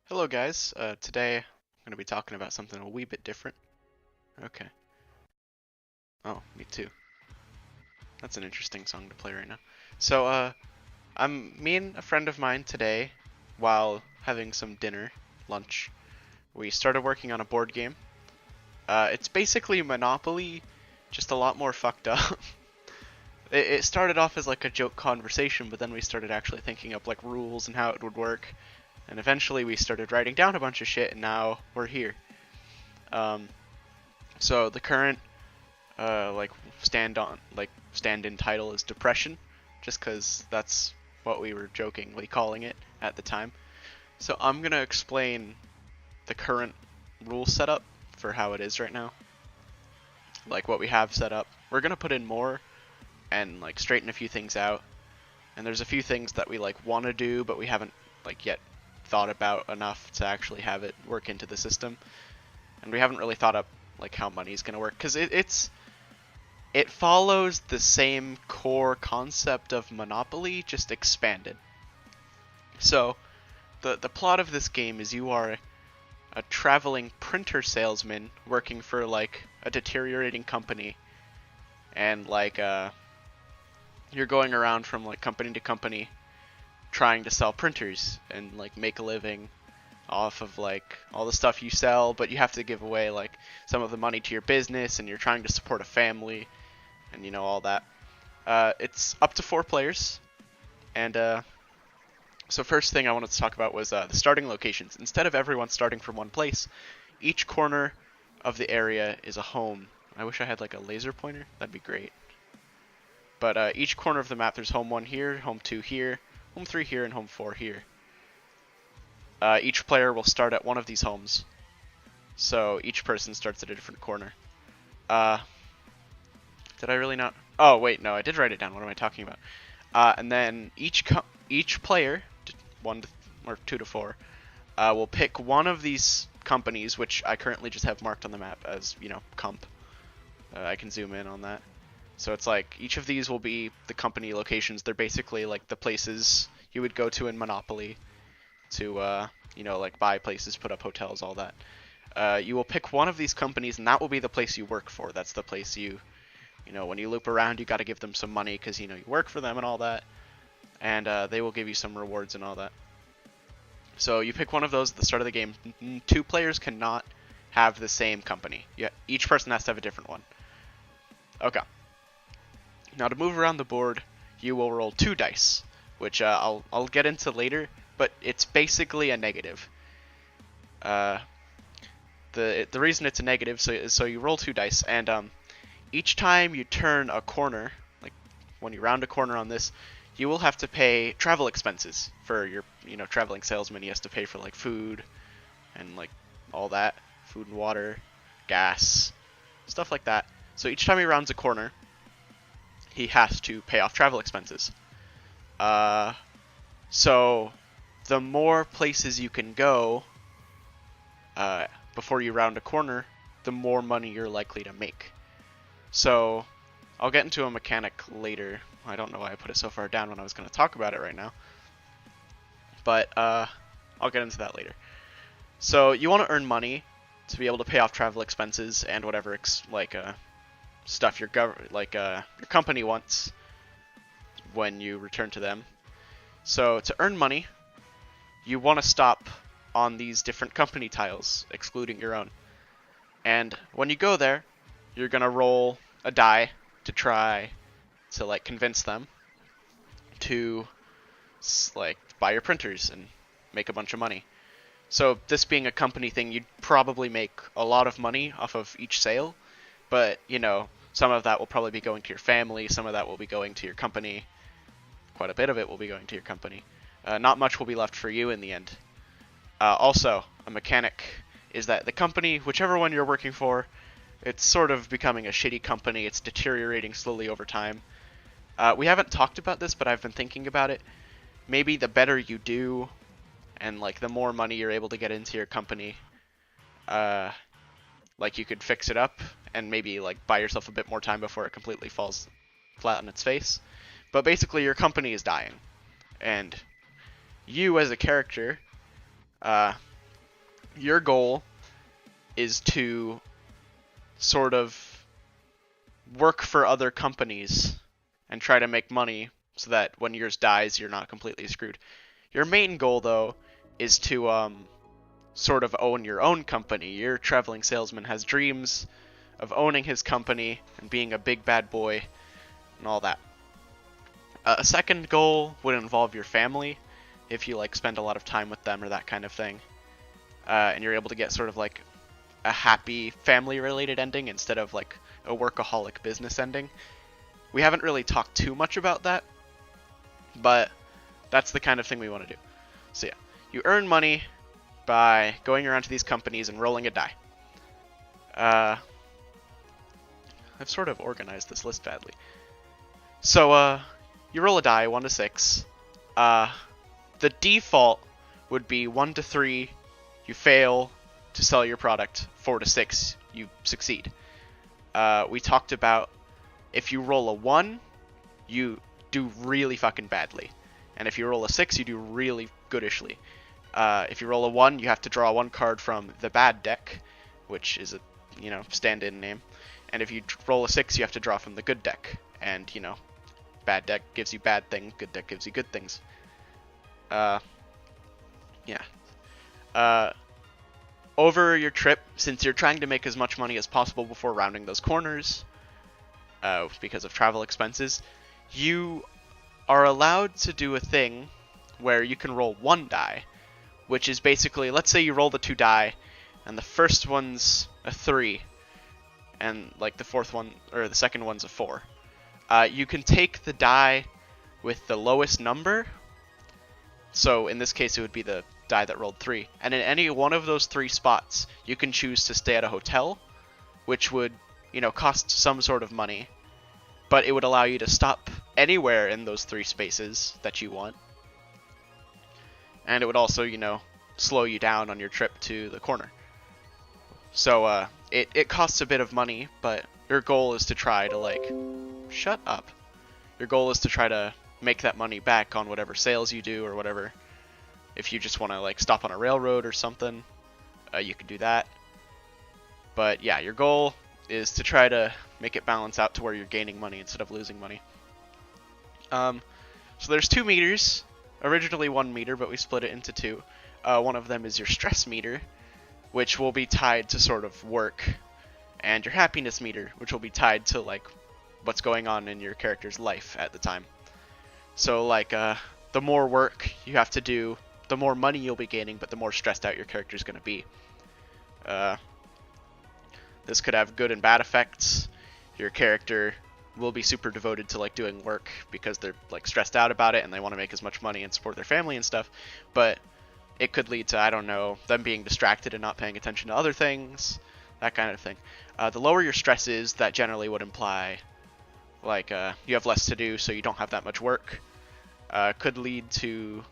Hello guys, today I'm going to be talking about something a wee bit different. Okay. Oh, me too. That's an interesting song to play right now. So, me and a friend of mine today, while having some dinner, lunch, we started working on a board game. It's basically Monopoly, just a lot more fucked up. It started off as like a joke conversation, but then we started actually thinking up like rules and how it would work. And eventually we started writing down a bunch of shit, and now we're here. Um, So the current like stand-in title is depression, just because that's what we were jokingly calling it at the time. So I'm gonna explain the current rule setup for how it is right now, like what we have set up. We're gonna put in more and like straighten a few things out. And there's a few things that we like want to do, but we haven't like yet thought about enough to actually have it work into the system. And we haven't really thought up like how money's gonna work, because it follows the same core concept of Monopoly, just expanded. So the plot of this game is you are a traveling printer salesman working for like a deteriorating company, and like you're going around from like company to company trying to sell printers and like make a living off of like all the stuff you sell, but you have to give away like some of the money to your business, and you're trying to support a family, and you know all that. It's up to 4 players, and so first thing I wanted to talk about was the starting locations. Instead of everyone starting from one place, each corner of the area is a home. I wish I had like a laser pointer. That'd be great. But each corner of the map, there's home 1 here, home 2 here, home 3 here, and home 4 here. Each player will start at one of these homes, so each person starts at a different corner. Did I really not? Oh wait, no, I did write it down. What am I talking about? And then each player, 1 to, or 2 to 4, will pick one of these companies, which I currently just have marked on the map as comp. I can zoom in on that. So it's like each of these will be the company locations. They're basically like the places you would go to in Monopoly to like buy places, put up hotels, all that. You will pick one of these companies, and that will be the place you work for. That's the place when you loop around, you got to give them some money because you work for them and all that, and they will give you some rewards and all that. So you pick one of those at the start of the game. 2 players cannot have the same company. Each person has to have a different one. Okay. Now to move around the board, you will roll 2 dice, which I'll get into later, but it's basically a negative. The reason it's a negative so you roll 2 dice, and each time you turn a corner, like when you round a corner on this, you will have to pay travel expenses for your traveling salesman. He has to pay for like food and like all that, food and water, gas, stuff like that. So each time he rounds a corner, he has to pay off travel expenses. So the more places you can go before you round a corner, the more money you're likely to make. So I'll get into a mechanic later. I don't know why I put it so far down when I was going to talk about it right now. But I'll get into that later. So you want to earn money to be able to pay off travel expenses and whatever stuff your company wants when you return to them. So to earn money, you want to stop on these different company tiles, excluding your own. And when you go there, you're gonna roll a die to try to like convince them to like buy your printers and make a bunch of money. So this being a company thing, you'd probably make a lot of money off of each sale, but some of that will probably be going to your family, some of that will be going to your company, quite a bit of it will be going to your company. Not much will be left for you in the end. Also, a mechanic is that the company, whichever one you're working for, it's sort of becoming a shitty company. It's deteriorating slowly over time. We haven't talked about this, but I've been thinking about it. Maybe the better you do, and like the more money you're able to get into your company, like you could fix it up and maybe like buy yourself a bit more time before it completely falls flat on its face. But basically, your company is dying, and you as a character, your goal is to sort of work for other companies and try to make money so that when yours dies, you're not completely screwed. Your main goal, though, is to sort of own your own company. Your traveling salesman has dreams of owning his company and being a big bad boy and all that. A second goal would involve your family, if you like spend a lot of time with them or that kind of thing, and you're able to get sort of like a happy family-related ending instead of like a workaholic business ending. We haven't really talked too much about that, but that's the kind of thing we want to do. So yeah, you earn money by going around to these companies and rolling a die. I've sort of organized this list badly. So you roll a die, 1 to 6. The default would be 1 to 3, you fail to sell your product. 4 to 6, you succeed. We talked about if you roll a 1, you do really fucking badly. And if you roll a 6, you do really goodishly. If you roll a 1, you have to draw 1 card from the bad deck, which is a, stand-in name. And if you roll a 6, you have to draw from the good deck. And, bad deck gives you bad things, good deck gives you good things. Over your trip, since you're trying to make as much money as possible before rounding those corners, because of travel expenses, you are allowed to do a thing where you can roll 1 die, which is basically, let's say you roll the 2 die, and the first one's a 3, and like the fourth one, or the second one's a 4. You can take the die with the lowest number, so in this case it would be the die that rolled 3, and in any one of those 3 spots, you can choose to stay at a hotel, which would, cost some sort of money, but it would allow you to stop anywhere in those 3 spaces that you want. And it would also, slow you down on your trip to the corner. So, it costs a bit of money, but your goal is to try to, shut up. Your goal is to try to make that money back on whatever sales you do or whatever. If you just want to, stop on a railroad or something, you can do that. But, yeah, your goal is to try to make it balance out to where you're gaining money instead of losing money. So there's 2 meters. Originally 1 meter, but we split it into 2. One of them is your stress meter, which will be tied to sort of work, and your happiness meter, which will be tied to what's going on in your character's life at the time. So the more work you have to do, the more money you'll be gaining, but the more stressed out your character's going to be. This could have good and bad effects. Your character will be super devoted to doing work because they're stressed out about it and they want to make as much money and support their family and stuff, but it could lead to, I don't know, them being distracted and not paying attention to other things, that kind of thing. The lower your stress is, that generally would imply you have less to do, so you don't have that much work. Could lead to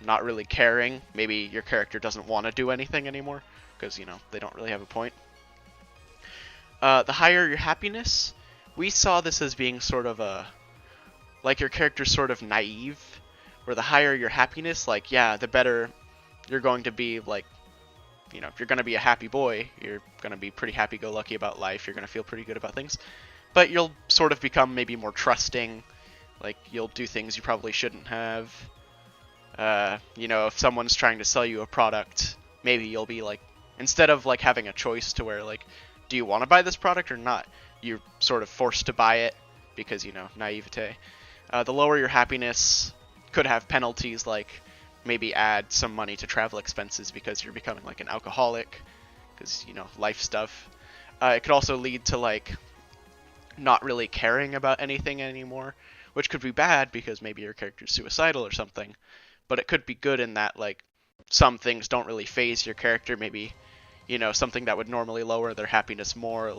not really caring. Maybe your character doesn't want to do anything anymore because they don't really have a point. The higher your happiness, we saw this as being sort of your character's sort of naive, where the higher your happiness, the better you're going to be. If you're going to be a happy boy, you're going to be pretty happy-go-lucky about life, you're going to feel pretty good about things, but you'll sort of become maybe more trusting, you'll do things you probably shouldn't have. If someone's trying to sell you a product, maybe you'll be instead of having a choice to where do you want to buy this product or not, you're sort of forced to buy it because, naivete. The lower your happiness could have penalties maybe add some money to travel expenses because you're becoming an alcoholic because, life stuff. It could also lead to not really caring about anything anymore, which could be bad because maybe your character's suicidal or something, but it could be good in that some things don't really phase your character. Maybe something that would normally lower their happiness more,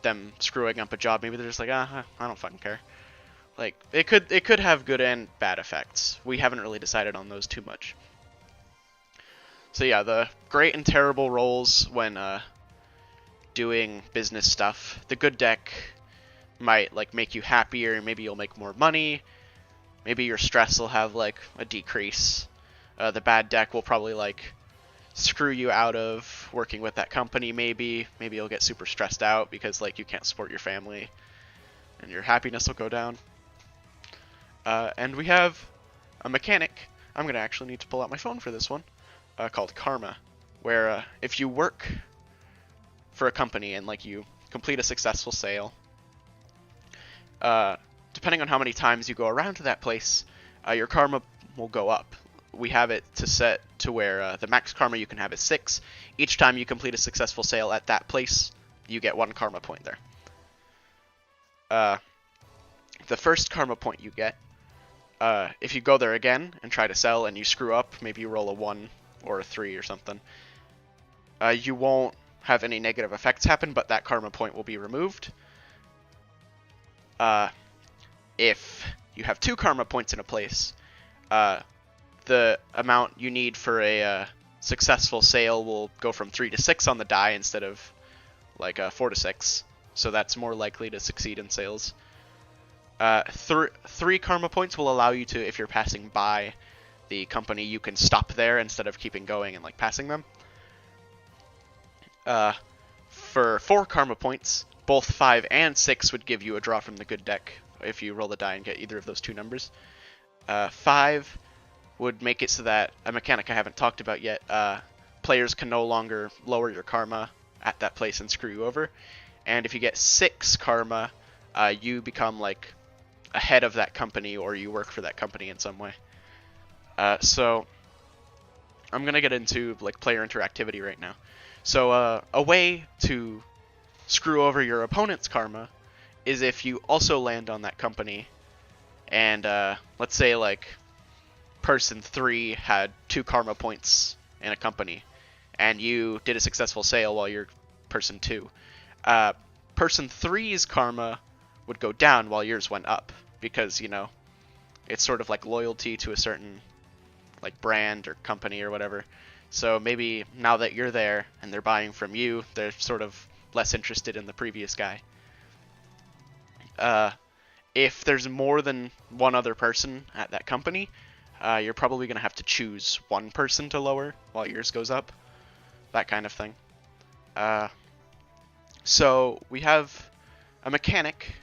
them screwing up a job, maybe they're just I don't fucking care. It could have good and bad effects. We haven't really decided on those too much. So yeah, the great and terrible rolls when doing business stuff. The good deck might make you happier, maybe you'll make more money, maybe your stress will have a decrease. The bad deck will probably screw you out of working with that company. Maybe you'll get super stressed out because like you can't support your family, and your happiness will go down. And we have a mechanic. I'm gonna actually need to pull out my phone for this one, called karma, where if you work for a company and like you complete a successful sale, depending on how many times you go around to that place, your karma will go up. We have it to set to where the max karma you can have is 6. Each time you complete a successful sale at that place, you get 1 karma point there. The first karma point you get, if you go there again and try to sell and you screw up, maybe you roll a 1 or a 3 or something, you won't have any negative effects happen, but that karma point will be removed. If you have 2 karma points in a place, the amount you need for a successful sale will go from 3 to 6 on the die instead of like 4 to 6. So that's more likely to succeed in sales. 3 karma points will allow you to, if you're passing by the company, you can stop there instead of keeping going and like passing them. For 4 karma points, both 5 and 6 would give you a draw from the good deck if you roll the die and get either of those 2 numbers. 5 would make it so that, a mechanic I haven't talked about yet, players can no longer lower your karma at that place and screw you over. And if you get 6 karma, you become like ahead of that company, or you work for that company in some way. So I'm gonna get into like player interactivity right now. So a way to screw over your opponent's karma is if you also land on that company, and let's say like person 3 had 2 karma points in a company, and you did a successful sale while you're person 2. Person 3's karma would go down while yours went up, because, you know, it's sort of like loyalty to a certain like brand or company or whatever. So maybe now that you're there and they're buying from you, they're sort of less interested in the previous guy. If there's more than one other person at that company, you're probably going to have to choose one person to lower while yours goes up. That kind of thing. So we have a mechanic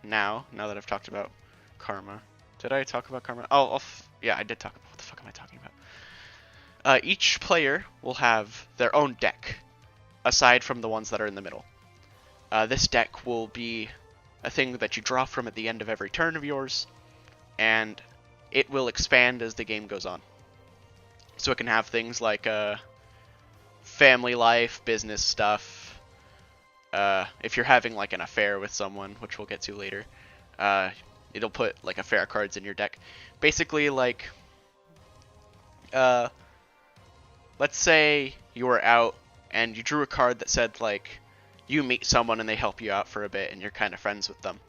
now that I've talked about karma. Did I talk about karma? Oh, yeah, I did talk about, what the fuck am I talking about? Each player will have their own deck, aside from the ones that are in the middle. This deck will be a thing that you draw from at the end of every turn of yours, and it will expand as the game goes on. So it can have things like family life, business stuff. If you're having like an affair with someone, which we'll get to later, it'll put like affair cards in your deck. Basically, like, let's say you were out and you drew a card that said like you meet someone and they help you out for a bit and you're kind of friends with them.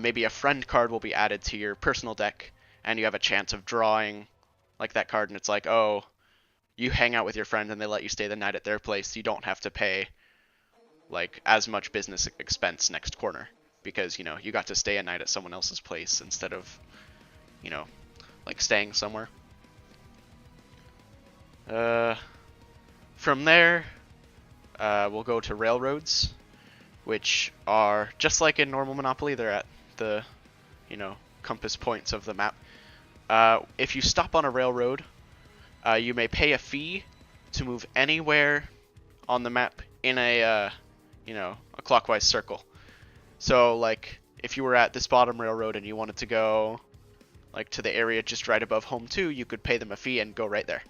Maybe a friend card will be added to your personal deck, and you have a chance of drawing like that card, and it's like, oh, you hang out with your friend and they let you stay the night at their place. You don't have to pay like as much business expense next corner, because, you know, you got to stay a night at someone else's place instead of, you know, like staying somewhere. From there, we'll go to railroads, which are just like in normal Monopoly. They're at the, you know, compass points of the map. If you stop on a railroad, you may pay a fee to move anywhere on the map in a, you know, a clockwise circle. So, like, if you were at this bottom railroad and you wanted to go, like, to the area just right above Home 2, you could pay them a fee and go right there.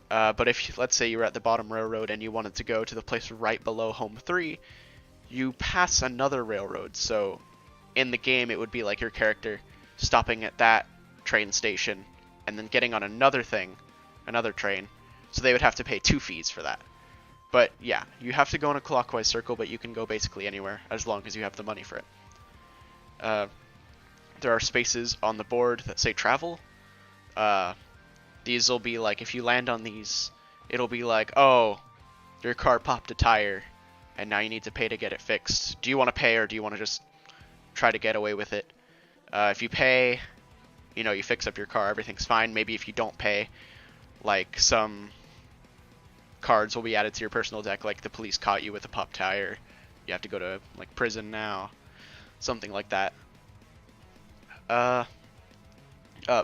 But if, let's say you were at the bottom railroad and you wanted to go to the place right below Home 3, you pass another railroad. So, in the game, it would be like your character stopping at that train station and then getting on another train. So they would have to pay 2 fees for that. But yeah, you have to go in a clockwise circle, but you can go basically anywhere as long as you have the money for it. There are spaces on the board that say travel. These will be like, if you land on these, it'll be like, oh, your car popped a tire and now you need to pay to get it fixed. Do you want to pay, or do you want to just try to get away with it? If you pay, you know, you fix up your car, everything's fine. Maybe if you don't pay, like some cards will be added to your personal deck, like the police caught you with a pop tire, you have to go to like prison now, something like that.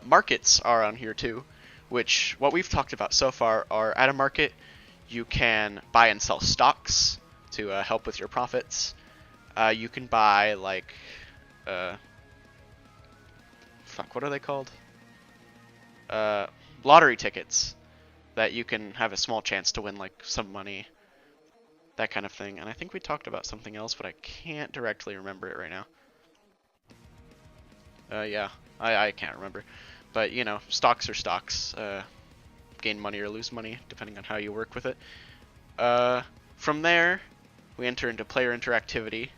Markets are on here too, which what we've talked about so far are at a market you can buy and sell stocks to help with your profits. You can buy like what are they called? Lottery tickets that you can have a small chance to win like some money, that kind of thing. And I think we talked about something else, but I can't directly remember it right now. Yeah, I can't remember. But, you know, stocks are stocks. Gain money or lose money, depending on how you work with it. From there, we enter into player interactivity.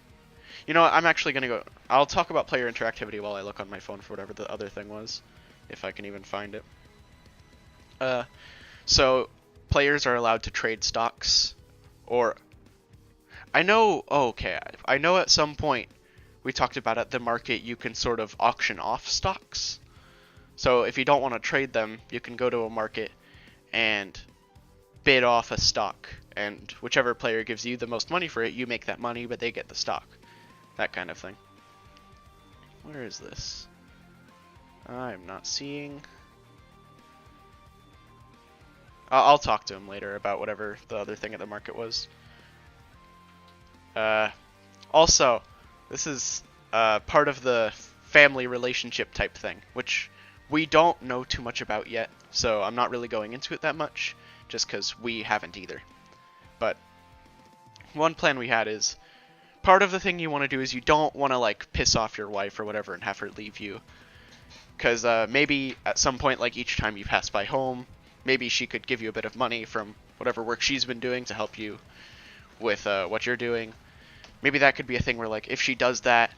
You know what, I'm actually going to go... I'll talk about player interactivity while I look on my phone for whatever the other thing was, if I can even find it. So, players are allowed to trade stocks, or... I know... Oh, okay, I know at some point we talked about at the market you can sort of auction off stocks. So if you don't want to trade them, you can go to a market and bid off a stock, and whichever player gives you the most money for it, you make that money, but they get the stock. That kind of thing. Where is this? I'm not seeing... I'll talk to him later about whatever the other thing at the market was. Also, this is part of the family relationship type thing, which we don't know too much about yet, so I'm not really going into it that much, just because we haven't either. But one plan we had is, part of the thing you want to do is you don't want to like piss off your wife or whatever and have her leave you. Because maybe at some point, like each time you pass by home, maybe she could give you a bit of money from whatever work she's been doing to help you with what you're doing. Maybe that could be a thing where like if she does that,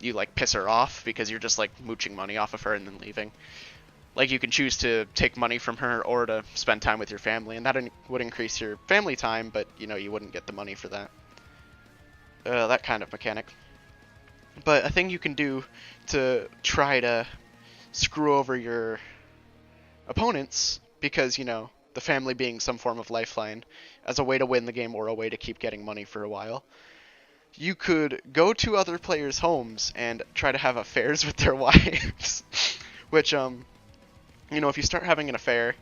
you like piss her off because you're just like mooching money off of her and then leaving. Like you can choose to take money from her or to spend time with your family, and that would increase your family time, but you know, you wouldn't get the money for that. That kind of mechanic. But a thing you can do to try to screw over your opponents, because you know, the family being some form of lifeline, as a way to win the game or a way to keep getting money for a while, you could go to other players' homes and try to have affairs with their wives. Which, you know, if you start having an affair,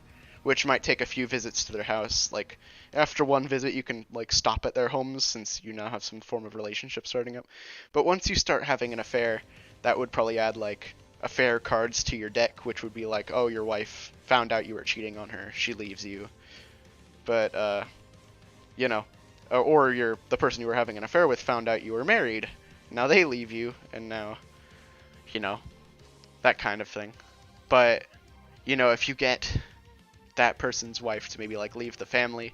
which might take a few visits to their house, like, after one visit you can, like, stop at their homes since you now have some form of relationship starting up. But once you start having an affair, that would probably add, like, affair cards to your deck, which would be like, oh, your wife found out you were cheating on her, she leaves you. But, you know, or the person you were having an affair with found out you were married, now they leave you, and now, you know, that kind of thing. But, you know, if you get that person's wife to maybe, like, leave the family,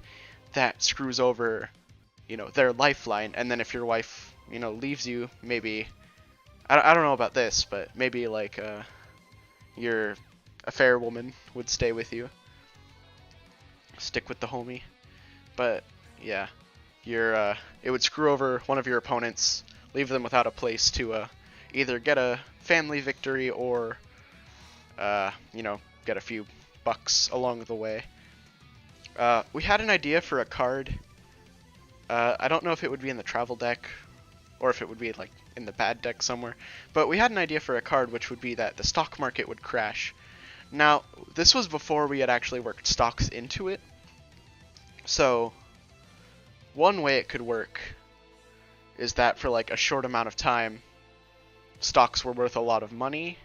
that screws over, you know, their lifeline, and then if your wife, you know, leaves you, maybe, I don't know about this, but maybe, like, your affair woman would stay with you. Stick with the homie. But, yeah. It would screw over one of your opponents, leave them without a place to either get a family victory or, you know, get a few bucks along the way. We had an idea for a card. I don't know if it would be in the travel deck or if it would be like in the bad deck somewhere, but we had an idea for a card which would be that the stock market would crash. Now, this was before we had actually worked stocks into it, so one way it could work is that for like a short amount of time, stocks were worth a lot of money.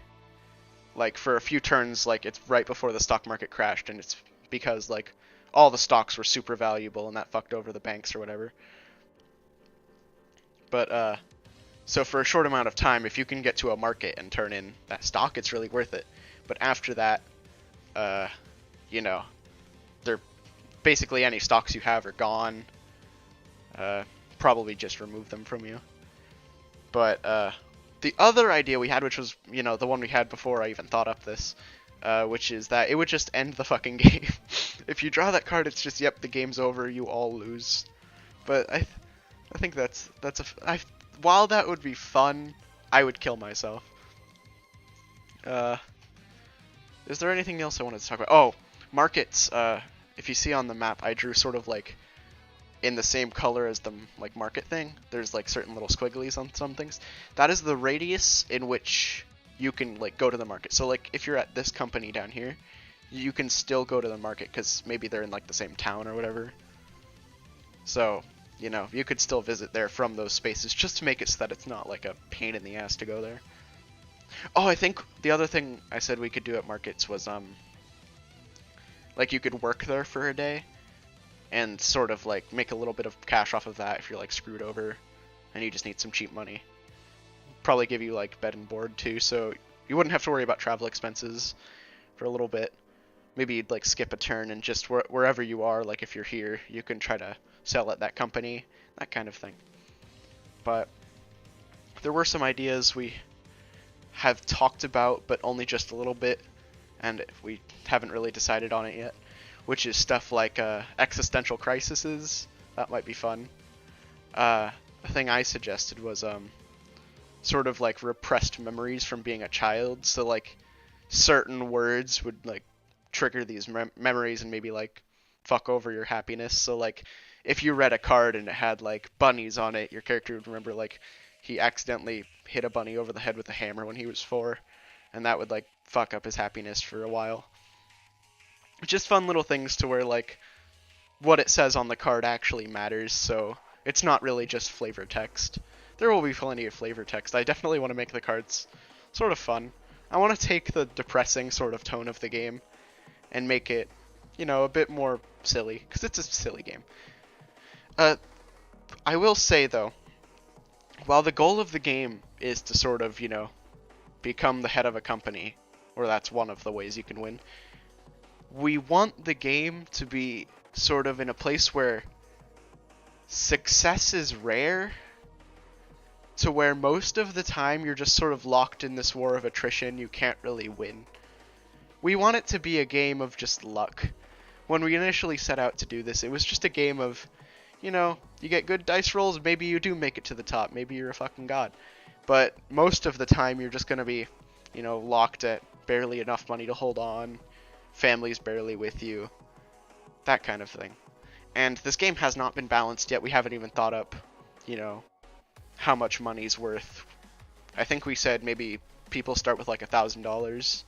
Like for a few turns, like it's right before the stock market crashed, and it's because like all the stocks were super valuable and that fucked over the banks or whatever. But so for a short amount of time, if you can get to a market and turn in that stock, it's really worth it. But after that, you know, they're basically any stocks you have are gone. Probably just remove them from you. But the other idea we had, which was, you know, the one we had before I even thought up this, which is that it would just end the fucking game. If you draw that card, it's just, yep, the game's over, you all lose. But I think while that would be fun, I would kill myself. Is there anything else I wanted to talk about? Oh, markets. if you see on the map, I drew sort of like in the same color as the like market thing. There's like certain little squigglies on some things. That is the radius in which you can like go to the market. So like if you're at this company down here, you can still go to the market because maybe they're in like the same town or whatever. So, you know, you could still visit there from those spaces just to make it so that it's not like a pain in the ass to go there. Oh, I think the other thing I said we could do at markets was like you could work there for a day and sort of like make a little bit of cash off of that if you're like screwed over and you just need some cheap money. Probably give you like bed and board too, so you wouldn't have to worry about travel expenses for a little bit. Maybe you'd like skip a turn and just wherever you are, like if you're here, you can try to sell at that company, that kind of thing. But there were some ideas we have talked about, but only just a little bit, and we haven't really decided on it yet, which is stuff like existential crises. That might be fun. The thing I suggested was sort of like repressed memories from being a child, so like certain words would like trigger these memories and maybe like fuck over your happiness. So like if you read a card and it had like bunnies on it, your character would remember like he accidentally hit a bunny over the head with a hammer when he was 4, and that would like fuck up his happiness for a while. Just fun little things to where like what it says on the card actually matters, so it's not really just flavor text. There will be plenty of flavor text. I definitely want to make the cards sort of fun. I want to take the depressing sort of tone of the game and make it, you know, a bit more silly, because it's a silly game. I will say though, while the goal of the game is to sort of, you know, become the head of a company, or that's one of the ways you can win, we want the game to be sort of in a place where success is rare, to where most of the time you're just sort of locked in this war of attrition, you can't really win. We want it to be a game of just luck. When we initially set out to do this, it was just a game of, you know, you get good dice rolls, maybe you do make it to the top, maybe you're a fucking god. But most of the time you're just going to be, you know, locked at barely enough money to hold on, family's barely with you, that kind of thing. And this game has not been balanced yet. We haven't even thought up, you know, how much money's worth. I think we said maybe people start with like $1,000,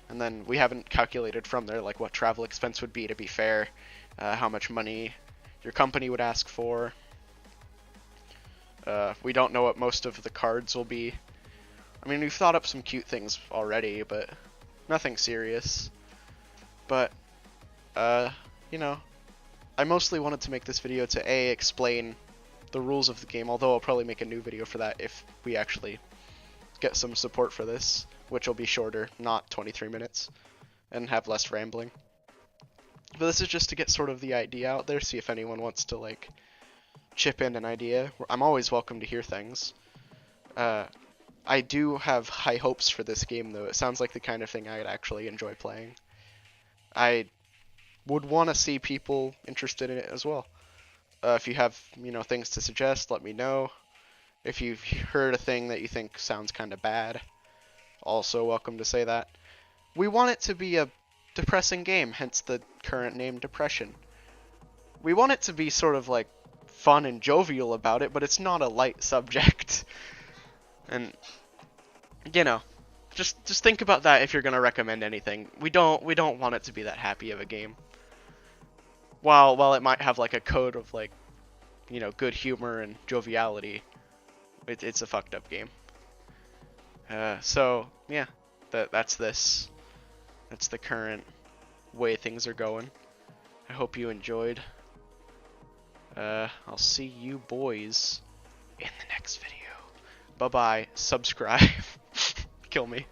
and then we haven't calculated from there like what travel expense would be to be fair, how much money your company would ask for. We don't know what most of the cards will be. I mean, we've thought up some cute things already, but nothing serious. But, you know, I mostly wanted to make this video to A, explain the rules of the game, although I'll probably make a new video for that if we actually get some support for this, which will be shorter, not 23 minutes, and have less rambling. But this is just to get sort of the idea out there, see if anyone wants to like chip in an idea. I'm always welcome to hear things. I do have high hopes for this game though. It sounds like the kind of thing I'd actually enjoy playing. I would want to see people interested in it as well. If you have, you know, things to suggest, let me know. If you've heard a thing that you think sounds kind of bad, also welcome to say that. We want it to be a depressing game, hence the current name Depression. We want it to be sort of like fun and jovial about it, but it's not a light subject. And, you know, just think about that if you're gonna recommend anything. We don't want it to be that happy of a game. While it might have like a code of like, you know, good humor and joviality, it's a fucked up game. So yeah, that's this. That's the current way things are going. I hope you enjoyed. I'll see you boys in the next video. Bye bye. Subscribe. Kill me.